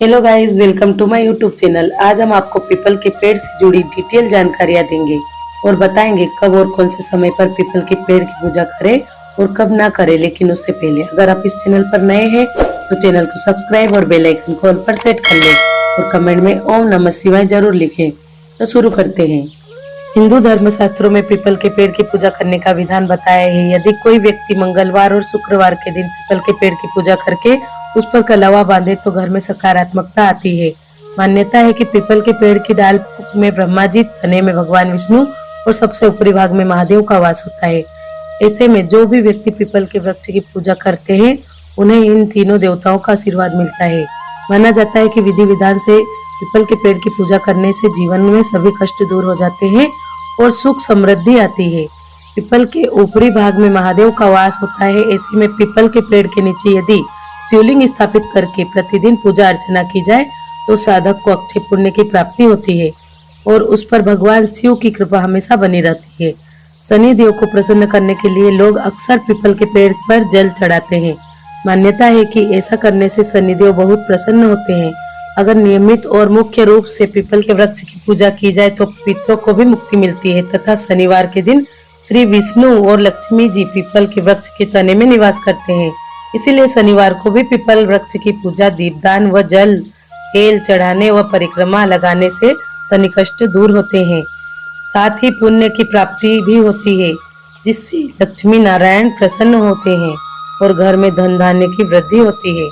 Hello guys, welcome to my YouTube channel. आज हम आपको पीपल के पेड़ से जुड़ी डिटेल जानकारियां देंगे और बताएंगे कब और कौन से समय पर पीपल के पेड़ की पूजा करें और कब ना करें। लेकिन उससे पहले अगर आप इस चैनल पर नए हैं तो चैनल को सब्सक्राइब और बेल आइकन को ऑल पर सेट कर लें और कमेंट में ओम नमः शिवाय जरूर लिखें। तो शुरू करते हैं। हिंदू धर्म शास्त्रों में पीपल के पेड़ की पूजा करने का विधान बताया है। यदि कोई व्यक्ति मंगलवार और शुक्रवार के दिन पीपल के पेड़ की पूजा करके उस पर कलावा बांधे तो घर में सकारात्मकता आती है। मान्यता है कि पीपल के पेड़ की डाल में ब्रह्मा जी, तने में भगवान विष्णु और सबसे ऊपरी भाग में महादेव का वास होता है। ऐसे में जो भी व्यक्ति पीपल के वृक्ष की पूजा करते हैं उन्हें इन तीनों देवताओं का आशीर्वाद मिलता है। माना जाता है कि विधि विधान से पीपल के पेड़ की पूजा करने से जीवन में सभी कष्ट दूर हो जाते हैं और सुख समृद्धि आती है। पीपल के ऊपरी भाग में महादेव का वास होता है। ऐसे में पीपल के पेड़ के नीचे यदि शिवलिंग स्थापित करके प्रतिदिन पूजा अर्चना की जाए तो साधक को अक्षय पुण्य की प्राप्ति होती है और उस पर भगवान शिव की कृपा हमेशा बनी रहती है। शनि देव को प्रसन्न करने के लिए लोग अक्सर पीपल के पेड़ पर जल चढ़ाते हैं। मान्यता है कि ऐसा करने से शनिदेव बहुत प्रसन्न होते हैं। अगर नियमित और मुख्य रूप से पीपल के वृक्ष की पूजा की जाए तो पितरों को भी मुक्ति मिलती है तथा शनिवार के दिन श्री विष्णु और लक्ष्मी जी पीपल के वृक्ष के तने में निवास करते हैं। इसीलिए शनिवार को भी पीपल वृक्ष की पूजा, दीपदान व जल तेल चढ़ाने व परिक्रमा लगाने से शनि कष्ट दूर होते हैं। साथ ही पुण्य की प्राप्ति भी होती है जिससे लक्ष्मी नारायण प्रसन्न होते हैं और घर में धन धान्य की वृद्धि होती है।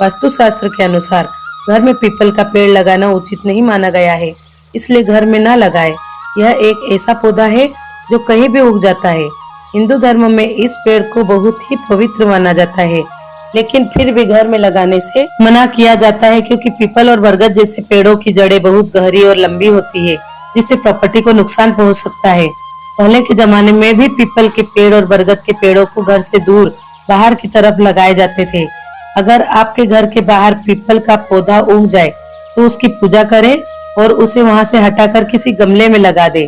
वास्तुशास्त्र के अनुसार घर में पीपल का पेड़ लगाना उचित नहीं माना गया है, इसलिए घर में न लगाए। यह एक ऐसा पौधा है जो कहीं भी उग जाता है। हिंदू धर्म में इस पेड़ को बहुत ही पवित्र माना जाता है, लेकिन फिर भी घर में लगाने से मना किया जाता है क्योंकि पीपल और बरगद जैसे पेड़ों की जड़ें बहुत गहरी और लंबी होती है जिससे प्रॉपर्टी को नुकसान पहुंच सकता है। पहले के जमाने में भी पीपल के पेड़ और बरगद के पेड़ों को घर से दूर बाहर की तरफ लगाए जाते थे। अगर आपके घर के बाहर पीपल का पौधा उग जाए तो उसकी पूजा करें और उसे वहां से हटाकर किसी गमले में लगा दे।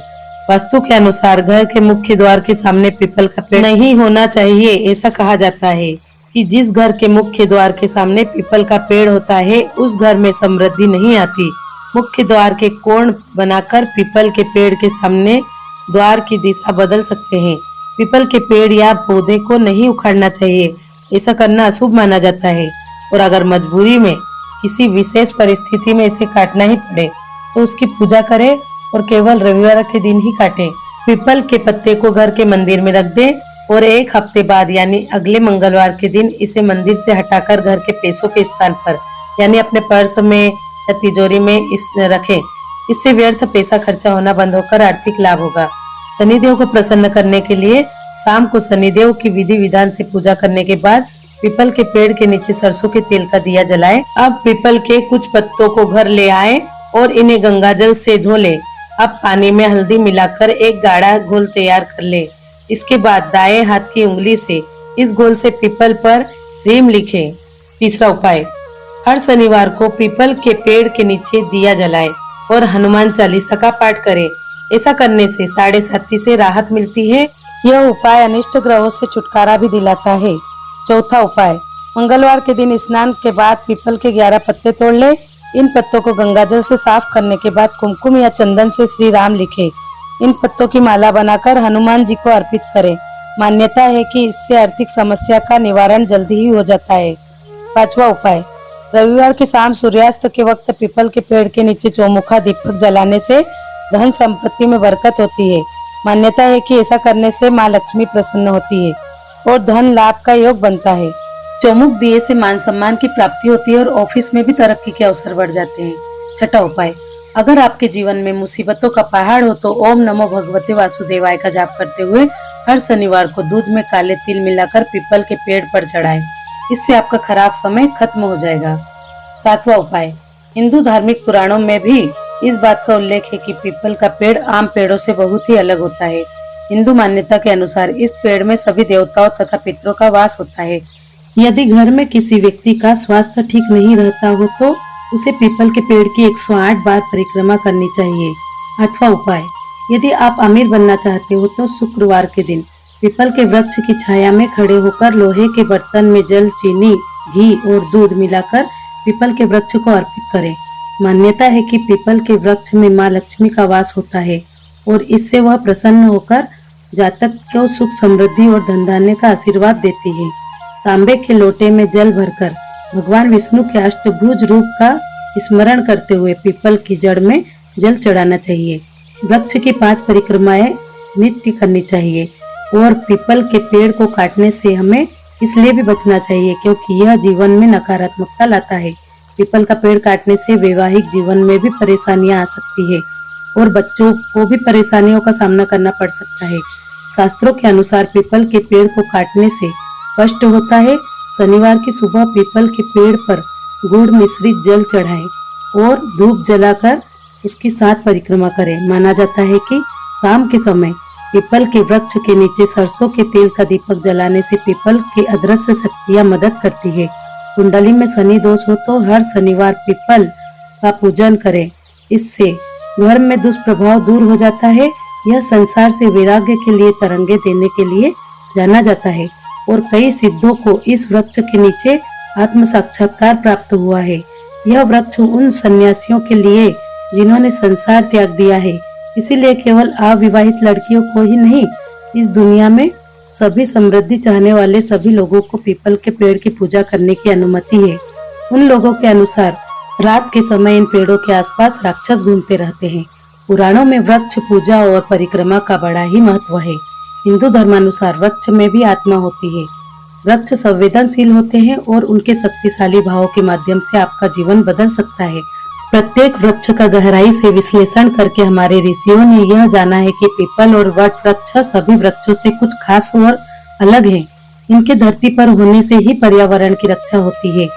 वास्तु के अनुसार घर के मुख्य द्वार के सामने पीपल का पेड़ नहीं होना चाहिए। ऐसा कहा जाता है कि जिस घर के मुख्य द्वार के सामने पीपल का पेड़ होता है उस घर में समृद्धि नहीं आती। मुख्य द्वार के कोण बनाकर पीपल के पेड़ के सामने द्वार की दिशा बदल सकते हैं। पीपल के पेड़ या पौधे को नहीं उखाड़ना चाहिए, ऐसा करना अशुभ माना जाता है। और अगर मजबूरी में किसी विशेष परिस्थिति में इसे काटना ही पड़े तो उसकी पूजा करें और केवल रविवार के दिन ही काटें। पीपल के पत्ते को घर के मंदिर में रख दें और एक हफ्ते बाद यानी अगले मंगलवार के दिन इसे मंदिर से हटाकर घर के पैसों के स्थान पर यानी अपने पर्स में या तिजोरी में इस रखें। इससे व्यर्थ पैसा खर्चा होना बंद होकर आर्थिक लाभ होगा। शनिदेव को प्रसन्न करने के लिए शाम को शनिदेव की विधि विधान से पूजा करने के बाद पीपल के पेड़ के नीचे सरसों के तेल का दिया जलाएं। अब पीपल के कुछ पत्तों को घर ले आए और इन्हें गंगाजल से धो ले। अब पानी में हल्दी मिलाकर एक गाढ़ा घोल तैयार कर ले। इसके बाद दाएं हाथ की उंगली से इस घोल से पीपल पर ह्रीम लिखें। तीसरा उपाय, हर शनिवार को पीपल के पेड़ के नीचे दिया जलाएं और हनुमान चालीसा का पाठ करें। ऐसा करने से साढ़े साथी से राहत मिलती है। यह उपाय अनिष्ट ग्रहों से छुटकारा भी दिलाता है। चौथा उपाय, मंगलवार के दिन स्नान के बाद पीपल के 11 पत्ते तोड़ ले। इन पत्तों को गंगाजल से साफ करने के बाद कुमकुम या चंदन से श्री राम लिखे। इन पत्तों की माला बनाकर हनुमान जी को अर्पित करें। मान्यता है कि इससे आर्थिक समस्या का निवारण जल्दी ही हो जाता है। पांचवा उपाय, रविवार की शाम सूर्यास्त के वक्त पीपल के पेड़ के नीचे चौमुखा दीपक जलाने से धन संपत्ति में बरकत होती है। मान्यता है कि ऐसा करने से माँ लक्ष्मी प्रसन्न होती है और धन लाभ का योग बनता है। चौमुख दिए से मान सम्मान की प्राप्ति होती है और ऑफिस में भी तरक्की के अवसर बढ़ जाते हैं। छठा उपाय, अगर आपके जीवन में मुसीबतों का पहाड़ हो तो ओम नमो भगवते वासुदेवाय का जाप करते हुए हर शनिवार को दूध में काले तिल मिलाकर पीपल के पेड़ पर चढ़ाएं। इससे आपका खराब समय खत्म हो जाएगा। सातवां उपाय, हिंदू धार्मिक पुराणों में भी इस बात का उल्लेख है कि पीपल का पेड़ आम पेड़ों से बहुत ही अलग होता है। हिंदू मान्यता के अनुसार इस पेड़ में सभी देवताओं तथा पितरों का वास होता है। यदि घर में किसी व्यक्ति का स्वास्थ्य ठीक नहीं रहता हो तो उसे पीपल के पेड़ की 108 बार परिक्रमा करनी चाहिए। आठवां उपाय, यदि आप अमीर बनना चाहते हो तो शुक्रवार के दिन पीपल के वृक्ष की छाया में खड़े होकर लोहे के बर्तन में जल, चीनी, घी और दूध मिलाकर पीपल के वृक्ष को अर्पित करें। मान्यता है कि पीपल के वृक्ष में माँ लक्ष्मी का वास होता है और इससे वह प्रसन्न होकर जातक को सुख समृद्धि और धन धान्य का आशीर्वाद देती है। तांबे के लोटे में जल भरकर भगवान विष्णु के अष्टभुज रूप का स्मरण करते हुए पीपल की जड़ में जल चढ़ाना चाहिए। वृक्ष की 5 परिक्रमाएं नित्य करनी चाहिए और पीपल के पेड़ को काटने से हमें इसलिए भी बचना चाहिए क्योंकि यह जीवन में नकारात्मकता लाता है। पीपल का पेड़ काटने से वैवाहिक जीवन में भी परेशानियां आ सकती है और बच्चों को भी परेशानियों का सामना करना पड़ सकता है। शास्त्रों के अनुसार पीपल के पेड़ को काटने से कष्ट होता है। शनिवार की सुबह पीपल के पेड़ पर गुड़ मिश्रित जल चढ़ाएं और धूप जलाकर उसकी 7 परिक्रमा करें। माना जाता है कि शाम के समय पीपल के वृक्ष के नीचे सरसों के तेल का दीपक जलाने से पीपल की अदृश्य शक्तियां मदद करती है। कुंडली में शनि दोष हो तो हर शनिवार पीपल का पूजन करें। इससे घर में दुष्प्रभाव दूर हो जाता है। यह संसार से वैराग्य के लिए तरंगे देने के लिए जाना जाता है और कई सिद्धों को इस वृक्ष के नीचे आत्म साक्षात्कार प्राप्त हुआ है। यह वृक्ष उन सन्यासियों के लिए जिन्होंने संसार त्याग दिया है, इसीलिए केवल अविवाहित लड़कियों को ही नहीं, इस दुनिया में सभी समृद्धि चाहने वाले सभी लोगों को पीपल के पेड़ की पूजा करने की अनुमति है। उन लोगों के अनुसार रात के समय इन पेड़ों के आसपास राक्षस घूमते रहते हैं। पुराणों में वृक्ष पूजा और परिक्रमा का बड़ा ही महत्व है। हिंदू धर्मानुसार वृक्ष में भी आत्मा होती है। वृक्ष संवेदनशील होते हैं और उनके शक्तिशाली भावों के माध्यम से आपका जीवन बदल सकता है। प्रत्येक वृक्ष का गहराई से विश्लेषण करके हमारे ऋषियों ने यह जाना है कि पीपल और वट वृक्ष सभी वृक्षों से कुछ खास और अलग हैं। इनके धरती पर होने से ही पर्यावरण की रक्षा होती है।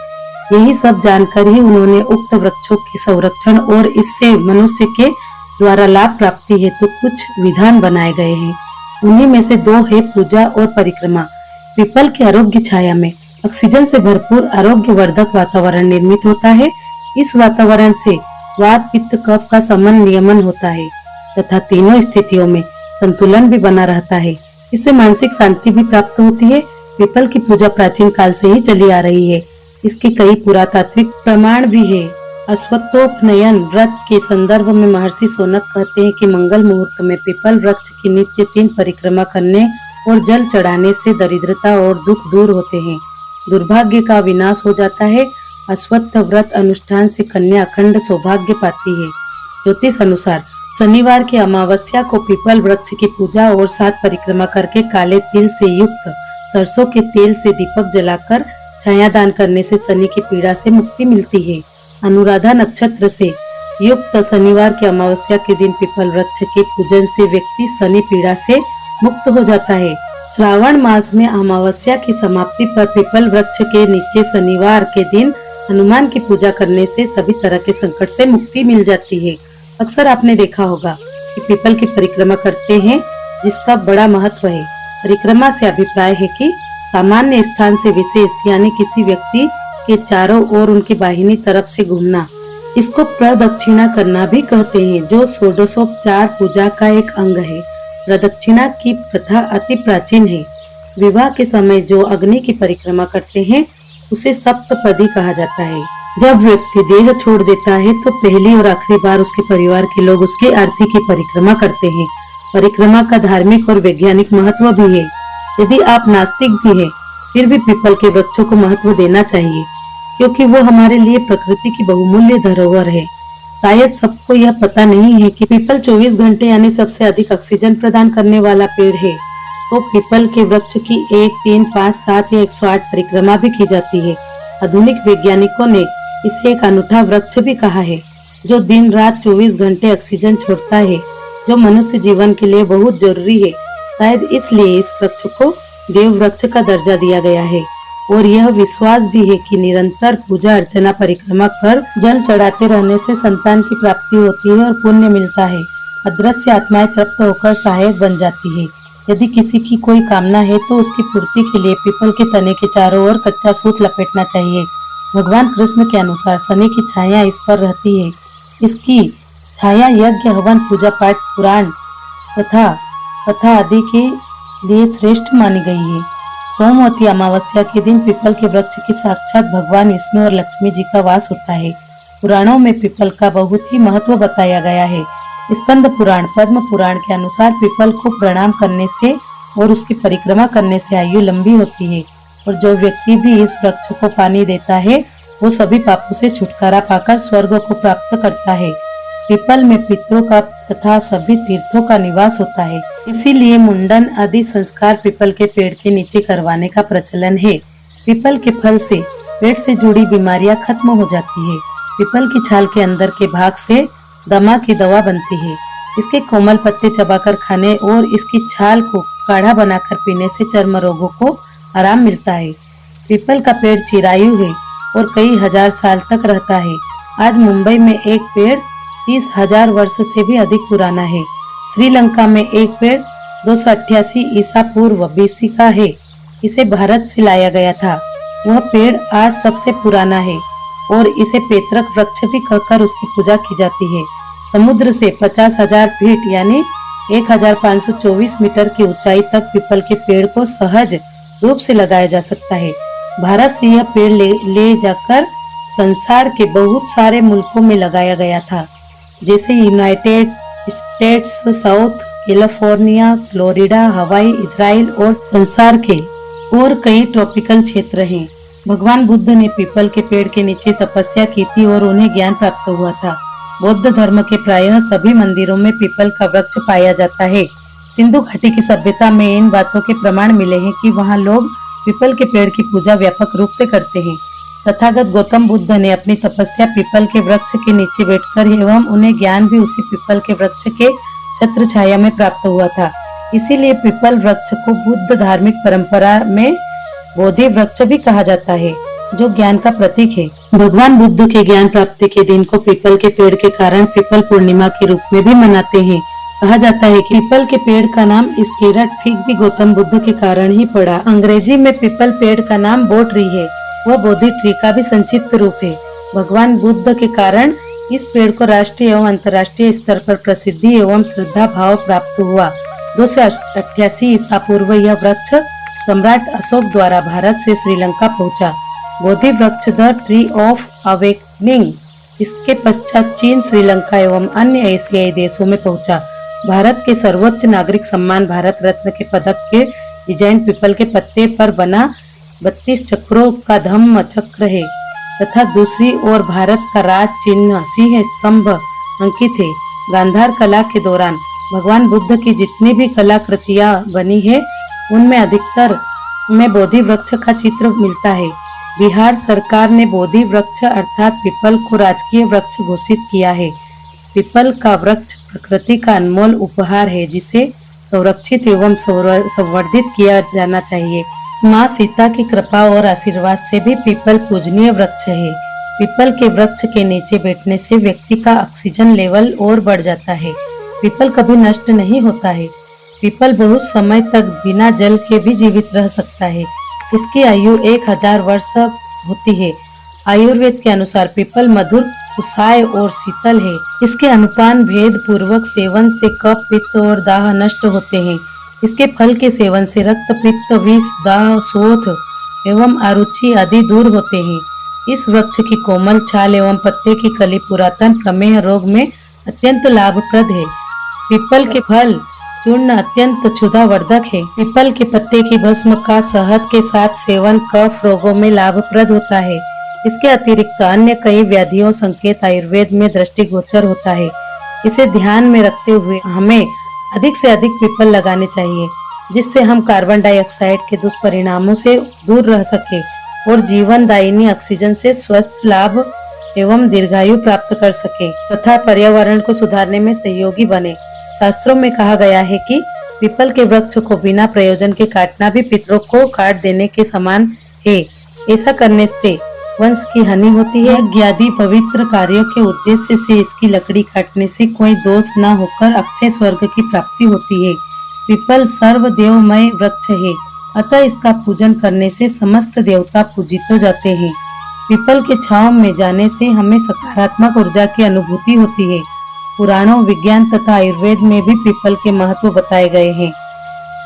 यही सब जानकर ही उन्होंने उक्त वृक्षों के संरक्षण और इससे मनुष्य के द्वारा लाभ प्राप्ति हेतु कुछ विधान बनाए गए हैं। उन्हीं में से 2 है पूजा और परिक्रमा। पीपल के आरोग्य छाया में ऑक्सीजन से भरपूर आरोग्यवर्धक वातावरण निर्मित होता है। इस वातावरण से वात पित्त कफ का समन नियमन होता है तथा तीनों स्थितियों में संतुलन भी बना रहता है। इससे मानसिक शांति भी प्राप्त होती है। पीपल की पूजा प्राचीन काल से ही चली आ रही है। इसके कई पुरातात्विक प्रमाण भी है। अश्वत्थोपनयन व्रत के संदर्भ में महर्षि शौनक कहते हैं कि मंगल मुहूर्त में पीपल वृक्ष की नित्य 3 परिक्रमा करने और जल चढ़ाने से दरिद्रता और दुख दूर होते हैं, दुर्भाग्य का विनाश हो जाता है। अश्वत्थ व्रत अनुष्ठान से कन्या अखंड सौभाग्य पाती है। ज्योतिष अनुसार शनिवार की अमावस्या को पीपल वृक्ष की पूजा और 7 परिक्रमा करके काले तिल से युक्त सरसों के तेल से दीपक जलाकर छाया दान करने से शनि की पीड़ा से मुक्ति मिलती है। अनुराधा नक्षत्र से युक्त शनिवार की अमावस्या के दिन पीपल वृक्ष के पूजन से व्यक्ति शनि पीड़ा से मुक्त हो जाता है। श्रावण मास में अमावस्या की समाप्ति पर पीपल वृक्ष के नीचे शनिवार के दिन हनुमान की पूजा करने से सभी तरह के संकट से मुक्ति मिल जाती है। अक्सर आपने देखा होगा कि पीपल की परिक्रमा करते हैं जिसका बड़ा महत्व है। परिक्रमा से अभिप्राय है कि सामान्य स्थान से विशेष यानी किसी व्यक्ति के चारों ओर उनकी बाहिनी तरफ से घूमना। इसको प्रदक्षिणा करना भी कहते हैं, जो षोडशोपचार पूजा का एक अंग है। प्रदक्षिणा की प्रथा अति प्राचीन है। विवाह के समय जो अग्नि की परिक्रमा करते हैं उसे सप्तपदी कहा जाता है। जब व्यक्ति देह छोड़ देता है तो पहली और आखिरी बार उसके परिवार के लोग उसकी अर्थी की परिक्रमा करते हैं। परिक्रमा का धार्मिक और वैज्ञानिक महत्व भी है। यदि आप नास्तिक भी हैं, फिर भी पीपल के वृक्षों को महत्व देना चाहिए क्योंकि वो हमारे लिए प्रकृति की बहुमूल्य धरोहर है। शायद सबको यह पता नहीं है कि पीपल 24 घंटे यानी सबसे अधिक ऑक्सीजन प्रदान करने वाला पेड़ है। तो पीपल के वृक्ष की 1, 3, 5, 7 या 108 परिक्रमा भी की जाती है। आधुनिक वैज्ञानिकों ने इसे एक अनूठा वृक्ष भी कहा है जो दिन रात 24 घंटे ऑक्सीजन छोड़ता है, जो मनुष्य जीवन के लिए बहुत जरूरी है। शायद इसलिए इस वृक्ष को देव वृक्ष का दर्जा दिया गया है और यह विश्वास भी है कि निरंतर पूजा अर्चना परिक्रमा कर जल चढ़ाते रहने से संतान की प्राप्ति होती है और पुण्य मिलता है। अदृश्य आत्माएं तृप्त होकर सहायक बन जाती है। यदि किसी की कोई कामना है तो उसकी पूर्ति के लिए पीपल के तने के चारों ओर कच्चा सूत लपेटना चाहिए। भगवान कृष्ण के अनुसार शनि की छाया इस पर रहती है। इसकी छाया यज्ञ, हवन, पूजा पाठ, पुराण कथा आदि के लिए श्रेष्ठ मानी गई है। सोमवती अमावस्या के दिन पीपल के वृक्ष की साक्षात भगवान विष्णु और लक्ष्मी जी का वास होता है। पुराणों में पीपल का बहुत ही महत्व बताया गया है। स्कंद पुराण, पद्म पुराण के अनुसार पीपल को प्रणाम करने से और उसकी परिक्रमा करने से आयु लंबी होती है और जो व्यक्ति भी इस वृक्ष को पानी देता है वो सभी पापों से छुटकारा पाकर स्वर्ग को प्राप्त करता है। पीपल में पितरों का तथा सभी तीर्थों का निवास होता है, इसीलिए मुंडन आदि संस्कार पीपल के पेड़ के नीचे करवाने का प्रचलन है। पीपल के फल से पेट से जुड़ी बीमारियां खत्म हो जाती है। पीपल की छाल के अंदर के भाग से दमा की दवा बनती है। इसके कोमल पत्ते चबाकर खाने और इसकी छाल को काढ़ा बनाकर पीने से चर्म रोगों को आराम मिलता है। पीपल का पेड़ चिरायु है और कई हजार साल तक रहता है। आज मुंबई में एक पेड़ 30,000 वर्ष से भी अधिक पुराना है। श्रीलंका में एक पेड़ 288 ईसा पूर्व BC का है। इसे भारत से लाया गया था। वह पेड़ आज सबसे पुराना है और इसे पेतरक वृक्ष भी कहकर उसकी पूजा की जाती है। समुद्र से 50,000 फीट यानी 1,524 मीटर की ऊंचाई तक पीपल के पेड़ को सहज रूप से लगाया जा सकता है। भारत से यह पेड़ ले जाकर संसार के बहुत सारे मुल्कों में लगाया गया था, जैसे United states, south California, Florida, हवाई, इजराइल और संसार के और कई ट्रॉपिकल क्षेत्र हैं। भगवान बुद्ध ने पीपल के पेड़ के नीचे तपस्या की थी और उन्हें ज्ञान प्राप्त हुआ था। बौद्ध धर्म के प्रायः सभी मंदिरों में पीपल का वृक्ष पाया जाता है। सिंधु घाटी की सभ्यता में इन बातों के प्रमाण मिले हैं कि वहाँ लोग पीपल के पेड़ की पूजा व्यापक रूप से करते हैं। तथागत गौतम बुद्ध ने अपनी तपस्या पीपल के वृक्ष के नीचे बैठकर एवं उन्हें ज्ञान भी उसी पीपल के वृक्ष के छत्र छाया में प्राप्त हुआ था। इसीलिए पीपल वृक्ष को बुद्ध धार्मिक परंपरा में बोधि वृक्ष भी कहा जाता है, जो ज्ञान का प्रतीक है। भगवान बुद्ध के ज्ञान प्राप्ति के दिन को पीपल के पेड़ के कारण पीपल पूर्णिमा के रूप में भी मनाते हैं। कहा जाता है कि पीपल के पेड़ का नाम स्केरा ट्री भी गौतम बुद्ध के कारण ही पड़ा। अंग्रेजी में पीपल पेड़ का नाम बो ट्री है। वह बोधि ट्री का भी संक्षिप्त रूप है। भगवान बुद्ध के कारण इस पेड़ को राष्ट्रीय एवं अंतर्राष्ट्रीय स्तर पर प्रसिद्धि एवं श्रद्धा भाव प्राप्त हुआ। 288 ईसा पूर्व यह वृक्ष सम्राट अशोक द्वारा भारत से श्रीलंका पहुंचा। बोधि वृक्ष द ट्री ऑफ अवेकनिंग इसके पश्चात चीन, श्रीलंका एवं अन्य एशियाई देशों में पहुंचा। भारत के सर्वोच्च नागरिक सम्मान भारत रत्न के पदक के डिजाइन पीपल के पत्ते पर बना 32 चक्रों का धम्म चक्र है तथा दूसरी ओर भारत का राज चिन्ह सिंह स्तंभ अंकित है। गांधार कला के दौरान भगवान बुद्ध की जितनी भी कलाकृतियां बनी है उनमें अधिकतर में बोधि वृक्ष का चित्र मिलता है। बिहार सरकार ने बोधि वृक्ष अर्थात पीपल को राजकीय वृक्ष घोषित किया है। पीपल का वृक्ष प्रकृति का अनमोल उपहार है जिसे संरक्षित एवं संवर्धित किया जाना चाहिए। माँ सीता की कृपा और आशीर्वाद से भी पीपल पूजनीय वृक्ष है। पीपल के वृक्ष के नीचे बैठने से व्यक्ति का ऑक्सीजन लेवल और बढ़ जाता है। पीपल कभी नष्ट नहीं होता है। पीपल बहुत समय तक बिना जल के भी जीवित रह सकता है। इसकी आयु 1000 वर्ष होती है। आयुर्वेद के अनुसार पीपल मधुर, कुसाय और शीतल है। इसके अनुपान भेद पूर्वक सेवन से कफ, पित्त और दाह नष्ट होते हैं। इसके फल के सेवन से रक्त, पित्त, विष, दाह, शोथ एवं अरुचि आदि दूर होते हैं। इस वृक्ष की कोमल छाल एवं पत्ते की कली पुरातन प्रमेह रोग में अत्यंत लाभप्रद है। पीपल के फल चूर्ण अत्यंत क्षुधावर्धक है। पीपल के पत्ते की भस्म का शहद के साथ सेवन कफ रोगों में लाभप्रद होता है। इसके अतिरिक्त अन्य कई व्याधियों संकेत आयुर्वेद में दृष्टिगोचर होता है। इसे ध्यान में रखते हुए हमें अधिक से अधिक पीपल लगाने चाहिए, जिससे हम कार्बन डाइऑक्साइड के दुष्परिणामों से दूर रह सके और जीवन दायिनी ऑक्सीजन से स्वस्थ लाभ एवं दीर्घायु प्राप्त कर सके तथा पर्यावरण को सुधारने में सहयोगी बने। शास्त्रों में कहा गया है कि पीपल के वृक्ष को बिना प्रयोजन के काटना भी पितरों को काट देने के समान है। ऐसा करने से वंश की हानि होती है। यज्ञादि पवित्र कार्यों के उद्देश्य से इसकी लकड़ी काटने से कोई दोष न होकर अक्षय स्वर्ग की प्राप्ति होती है। पीपल सर्वदेवमय वृक्ष है, अतः इसका पूजन करने से समस्त देवता पूजित हो जाते हैं। पीपल के छांव में जाने से हमें सकारात्मक ऊर्जा की अनुभूति होती है। पुराणों, विज्ञान तथा आयुर्वेद में भी पीपल के महत्व बताए गए हैं।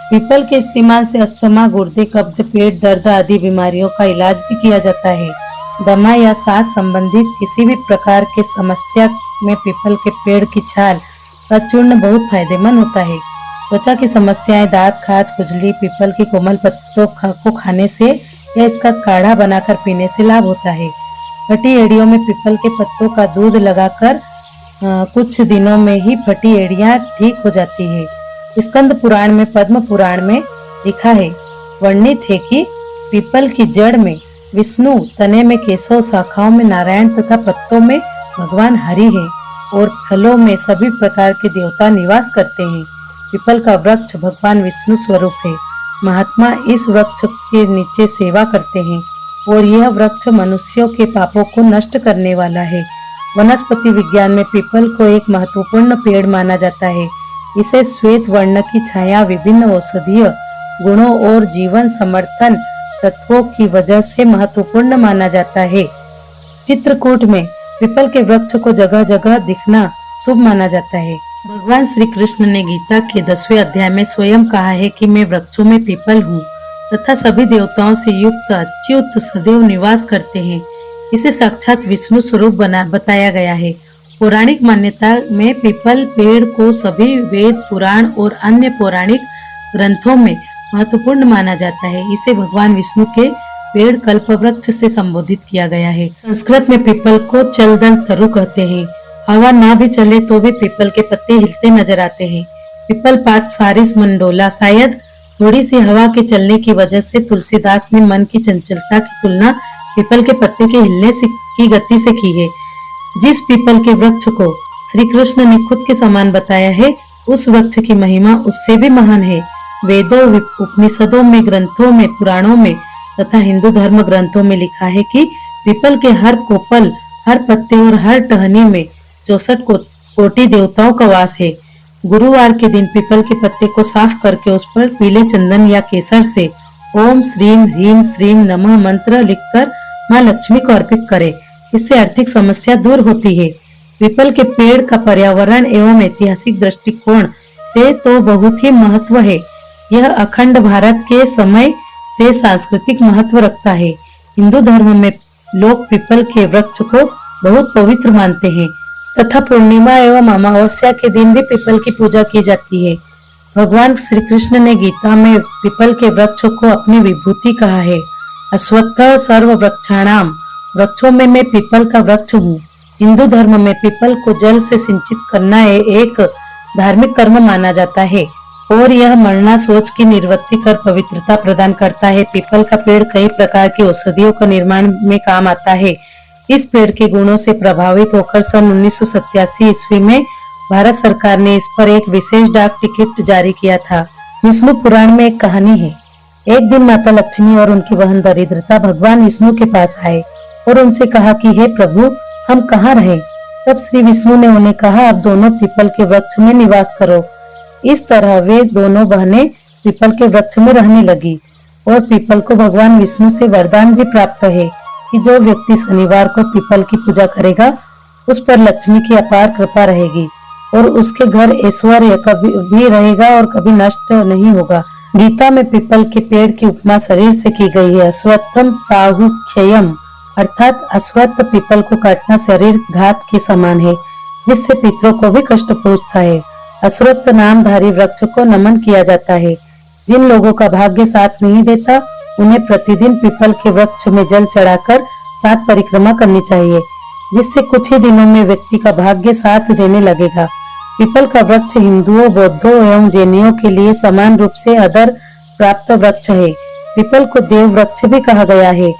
पीपल के इस्तेमाल से अस्थमा, गुर्दे, कब्ज, पेट दर्द आदि बीमारियों का इलाज भी किया जाता है। दमा या सांस संबंधित किसी भी प्रकार के समस्या में पीपल के पेड़ की छाल का चूर्ण बहुत फायदेमंद होता है। त्वचा की समस्याएं, दांत खाज, खुजली, पीपल की कोमल पत्तों को खाने से या इसका काढ़ा बनाकर पीने से लाभ होता है। फटी एड़ियों में पीपल के पत्तों का दूध लगाकर कुछ दिनों में ही फटी एड़ियां ठीक हो जाती है। स्कंद पुराण में, पद्म पुराण में लिखा है, वर्णित है कि पीपल की जड़ में विष्णु, तने में केशव, शाखाओं में नारायण तथा पत्तों में भगवान हरि है और फलों में सभी प्रकार के देवता निवास करते हैं। पीपल का वृक्ष भगवान विष्णु स्वरूप है। महात्मा इस वृक्ष के नीचे सेवा करते हैं और यह वृक्ष मनुष्यों के पापों को नष्ट करने वाला है। वनस्पति विज्ञान में पीपल को एक महत्वपूर्ण पेड़ माना जाता है। इसे श्वेत वर्ण की छाया, विभिन्न औषधीय गुणों और जीवन समर्थन तत्वों की वजह से महत्वपूर्ण माना जाता है। चित्रकूट में पीपल के वृक्ष को जगह जगह दिखना शुभ माना जाता है। भगवान श्री कृष्ण ने गीता के 10वें अध्याय में स्वयं कहा है कि मैं वृक्षों में पीपल हूँ तथा सभी देवताओं से युक्त अच्युत सदैव निवास करते हैं। इसे साक्षात विष्णु स्वरूप बताया गया है। पौराणिक मान्यता में पीपल पेड़ को सभी वेद, पुराण और अन्य पौराणिक ग्रंथों में महत्वपूर्ण माना जाता है। इसे भगवान विष्णु के पेड़ कल्पवृक्ष से संबोधित किया गया है। संस्कृत में पीपल को चलदल तरु कहते हैं। हवा ना भी चले तो भी पीपल के पत्ते हिलते नजर आते हैं। पीपल पात सारिस मंडोला, शायद थोड़ी सी हवा के चलने की वजह से तुलसीदास ने मन की चंचलता की तुलना पीपल के पत्ते के हिलने से की गति से की है। जिस पीपल के वृक्ष को श्री कृष्ण ने खुद के समान बताया है, उस वृक्ष की महिमा उससे भी महान है। वेदों, उपनिषदों में, ग्रंथों में, पुराणों में तथा हिंदू धर्म ग्रंथों में लिखा है कि पीपल के हर कोपल, हर पत्ते और हर टहनी में 64 कोटि देवताओं का वास है। गुरुवार के दिन पीपल के पत्ते को साफ करके उस पर पीले चंदन या केसर से ओम श्रीम ह्रीम श्रीम नमः मंत्र लिखकर माँ लक्ष्मी को अर्पित करें। इससे आर्थिक समस्या दूर होती है। पीपल के पेड़ का पर्यावरण एवं ऐतिहासिक दृष्टिकोण से तो बहुत ही महत्व है। यह अखंड भारत के समय से सांस्कृतिक महत्व रखता है। हिंदू धर्म में लोग पीपल के वृक्ष को बहुत पवित्र मानते हैं तथा पूर्णिमा एवं अमावस्या के दिन भी पीपल की पूजा की जाती है। भगवान श्री कृष्ण ने गीता में पीपल के वृक्ष को अपनी विभूति कहा है। अश्वत्थ सर्व वृक्षाणाम, वृक्षों में मैं पीपल का वृक्ष हूँ। हिंदू धर्म में पीपल को जल से सिंचित करना एक धार्मिक कर्म माना जाता है और यह मरना सोच की निवृत्ति कर पवित्रता प्रदान करता है। पीपल का पेड़ कई प्रकार की औषधियों का निर्माण में काम आता है। इस पेड़ के गुणों से प्रभावित होकर सन 1987 ईस्वी में भारत सरकार ने इस पर एक विशेष डाक टिकट जारी किया था। विष्णु पुराण में एक कहानी है। एक दिन माता लक्ष्मी और उनकी बहन दरिद्रता भगवान विष्णु के पास आए और उनसे कहा कि हे प्रभु, हम कहाँ रहे। तब श्री विष्णु ने उन्हें कहा, अब दोनों पीपल के वृक्ष में निवास करो। इस तरह वे दोनों बहनें पीपल के वृक्ष में रहने लगी और पीपल को भगवान विष्णु से वरदान भी प्राप्त है कि जो व्यक्ति शनिवार को पीपल की पूजा करेगा उस पर लक्ष्मी की अपार कृपा रहेगी और उसके घर ऐश्वर्य कभी भी रहेगा और कभी नष्ट नहीं होगा। गीता में पीपल के पेड़ की उपमा शरीर से की गई है। अश्वत्थम प्राहुक्षयम, अर्थात अश्वत्थ पीपल को काटना शरीर घात के समान है जिससे पितरों को भी कष्ट पहुंचता है। अश्वत्थ नामधारी वृक्ष को नमन किया जाता है। जिन लोगों का भाग्य साथ नहीं देता उन्हें प्रतिदिन पीपल के वृक्ष में जल चढ़ाकर 7 परिक्रमा करनी चाहिए, जिससे कुछ ही दिनों में व्यक्ति का भाग्य साथ देने लगेगा। पीपल का वृक्ष हिंदुओं, बौद्धों एवं जैनियों के लिए समान रूप से आदर प्राप्त वृक्ष है। पीपल को देव वृक्ष भी कहा गया है।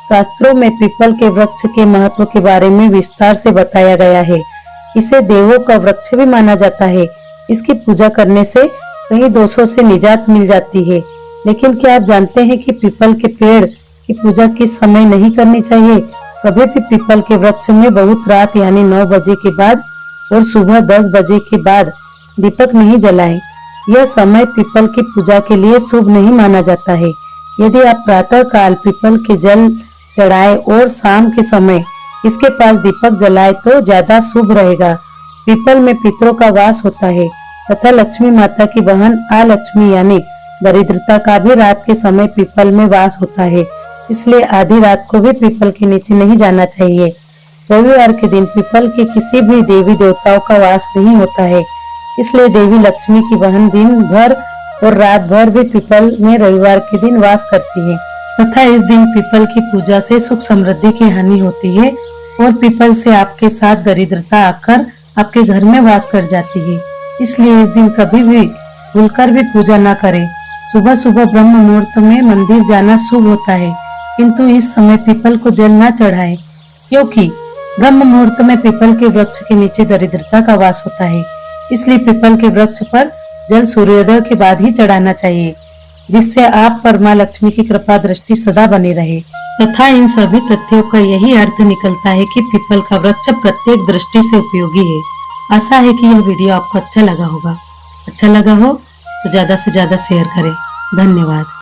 शास्त्रों में पीपल के वृक्ष के महत्व के बारे में विस्तार से बताया गया है। इसे देवों का वृक्ष भी माना जाता है। इसकी पूजा करने से कई दोषों से निजात मिल जाती है। लेकिन क्या आप जानते हैं कि पीपल के पेड़ की पूजा किस समय नहीं करनी चाहिए? कभी भी पीपल के वृक्ष में बहुत रात यानी 9 बजे के बाद और सुबह 10 बजे के बाद दीपक नहीं जलाएं। यह समय पीपल की पूजा के लिए शुभ नहीं माना जाता है। यदि आप प्रातः काल पीपल के जल चढ़ाएं और शाम के समय इसके पास दीपक जलाएं तो ज्यादा शुभ रहेगा। पीपल में पितरों का वास होता है तथा लक्ष्मी माता की बहन अलक्ष्मी यानी दरिद्रता का भी रात के समय पीपल में वास होता है, इसलिए आधी रात को भी पीपल के नीचे नहीं जाना चाहिए। रविवार के दिन पीपल के किसी भी देवी देवताओं का वास नहीं होता है, इसलिए देवी लक्ष्मी की बहन दिन भर और रात भर भी पीपल में रविवार के दिन वास करती है तथा इस दिन पीपल की पूजा से सुख समृद्धि की हानि होती है और पीपल से आपके साथ दरिद्रता आकर आपके घर में वास कर जाती है। इसलिए इस दिन कभी भी भूलकर भी पूजा न करें। सुबह सुबह ब्रह्म मुहूर्त में मंदिर जाना शुभ होता है, किंतु इस समय पीपल को जल न चढ़ाएं, क्योंकि ब्रह्म मुहूर्त में पीपल के वृक्ष के नीचे दरिद्रता का वास होता है। इसलिए पीपल के वृक्ष पर जल सूर्योदय के बाद ही चढ़ाना चाहिए, जिससे आप पर मां लक्ष्मी की कृपा दृष्टि सदा बनी रहे। तथा इन सभी तथ्यों का यही अर्थ निकलता है कि पीपल का वृक्ष प्रत्येक दृष्टि से उपयोगी है। आशा है कि यह वीडियो आपको अच्छा लगा होगा। अच्छा लगा हो तो ज्यादा से ज्यादा शेयर करें। धन्यवाद।